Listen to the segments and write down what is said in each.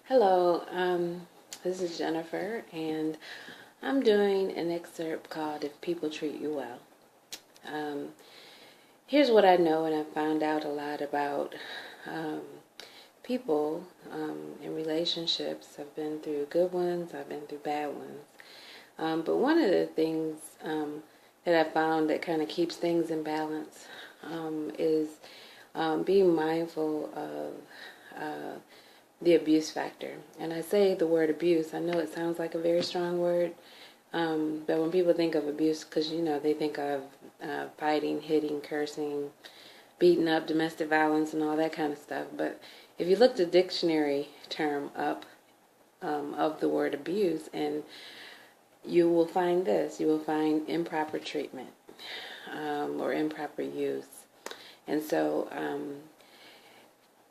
Hello, this is Jennifer, and I'm doing an excerpt called If People Treat You Well. Um, Here's what I know, and I found out a lot about um, people in relationships. I've been through good ones, I've been through bad ones. But one of the things that I found that kind of keeps things in balance is being mindful of the abuse factor. And I say the word abuse, I know it sounds like a very strong word, but when people think of abuse, because they think of fighting, hitting, cursing, beating up, domestic violence, and all that kind of stuff. But if you look the dictionary term up of the word abuse, and you will find this, you will find improper treatment or improper use. And so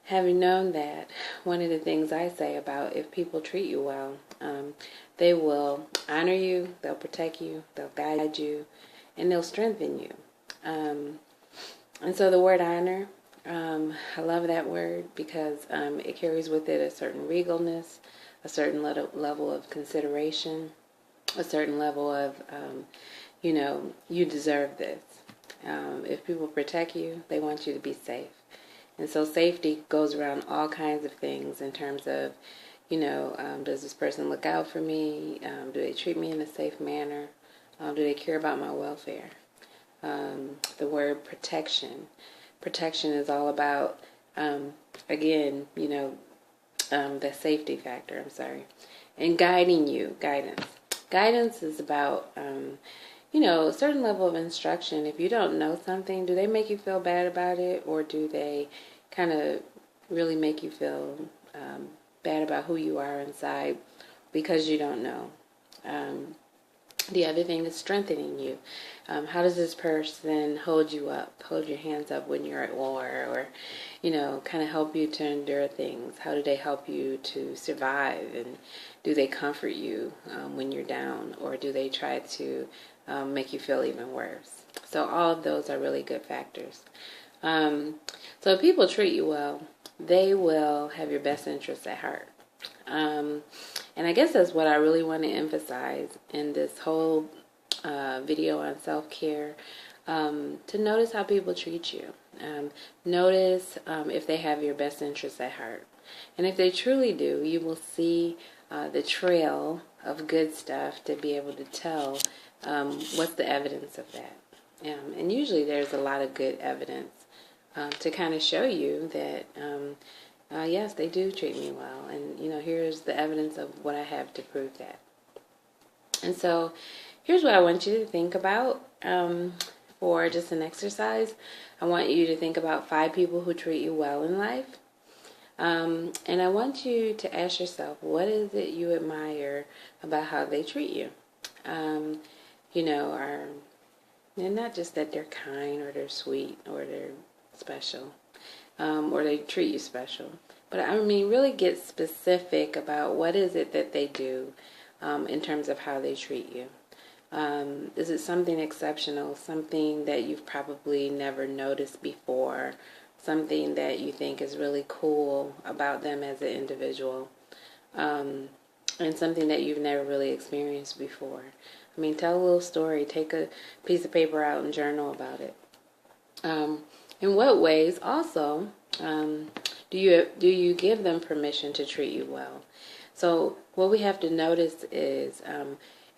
having known that, one of the things I say about if people treat you well, they will honor you, they'll protect you, they'll guide you, and they'll strengthen you. And so the word honor, I love that word because it carries with it a certain regalness, a certain level of consideration, a certain level of, you deserve this. If people protect you, they want you to be safe. And so safety goes around all kinds of things in terms of, does this person look out for me? Do they treat me in a safe manner? Do they care about my welfare? The word protection. Protection is all about, again, the safety factor, and guiding you, guidance. Guidance is about, a certain level of instruction. If you don't know something, do they make you feel bad about it, or do they kind of really make you feel bad about who you are inside because you don't know? The other thing is strengthening you. How does this person hold you up, hold your hands up when you're at war, or, kind of help you to endure things? How do they help you to survive? And do they comfort you when you're down, or do they try to make you feel even worse? So all of those are really good factors. So if people treat you well, they will have your best interests at heart. And I guess that's what I really want to emphasize in this whole video on self-care, to notice how people treat you. Notice if they have your best interests at heart. And if they truly do, you will see the trail of good stuff to be able to tell what's the evidence of that. And usually there's a lot of good evidence to kind of show you that yes, they do treat me well, and here's the evidence of what I have to prove that. And so here's what I want you to think about for just an exercise. I want you to think about 5 people who treat you well in life, and I want you to ask yourself, what is it you admire about how they treat you? And not just that they're kind or they're sweet or they're special, or they treat you special. But I mean, really get specific about what is it that they do in terms of how they treat you. Is it something exceptional, something that you've probably never noticed before, something that you think is really cool about them as an individual, and something that you've never really experienced before? I mean, tell a little story, take a piece of paper out and journal about it. In what ways also do you give them permission to treat you well? So what we have to notice is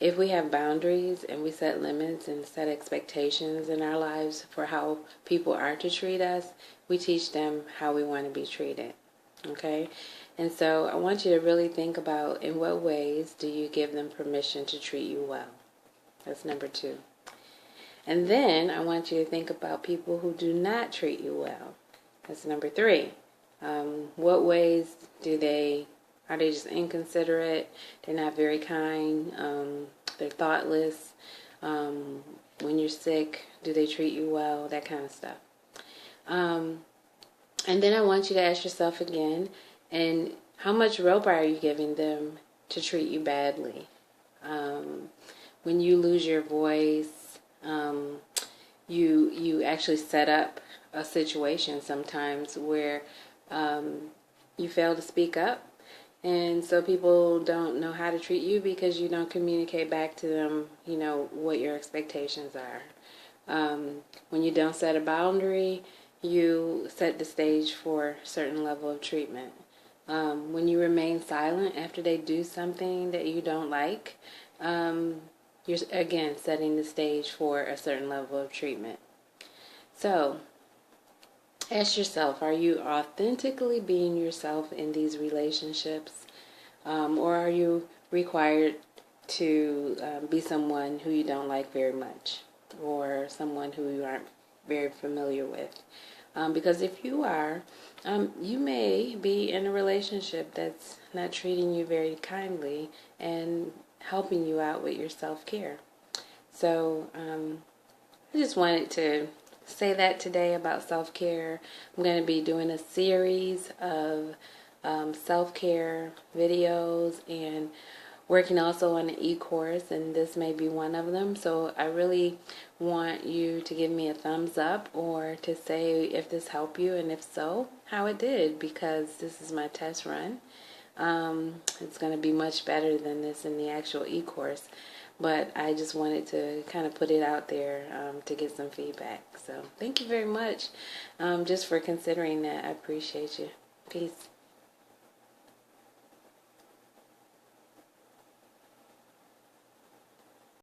if we have boundaries and we set limits and set expectations in our lives for how people are to treat us, we teach them how we want to be treated. Okay? And so I want you to really think about, in what ways do you give them permission to treat you well? That's number 2. And then I want you to think about people who do not treat you well. That's number 3. What ways are they just inconsiderate? They're not very kind. They're thoughtless. When you're sick, do they treat you well? That kind of stuff. And then I want you to ask yourself again, and how much rope are you giving them to treat you badly? When you lose your voice, you actually set up a situation sometimes where you fail to speak up. And so people don't know how to treat you because you don't communicate back to them, what your expectations are. When you don't set a boundary, you set the stage for a certain level of treatment. When you remain silent after they do something that you don't like, you're again setting the stage for a certain level of treatment. So, ask yourself, are you authentically being yourself in these relationships? Or are you required to be someone who you don't like very much, or someone who you aren't very familiar with? Because if you are, you may be in a relationship that's not treating you very kindly and helping you out with your self-care. So I just wanted to say that today about self-care. I'm going to be doing a series of self-care videos and working also on an e-course, and this may be one of them. So I really want you to give me a thumbs up or to say if this helped you, and if so, how it did, because this is my test run. It's going to be much better than this in the actual e-course, but I just wanted to kind of put it out there to get some feedback. So thank you very much just for considering that. I appreciate you. Peace.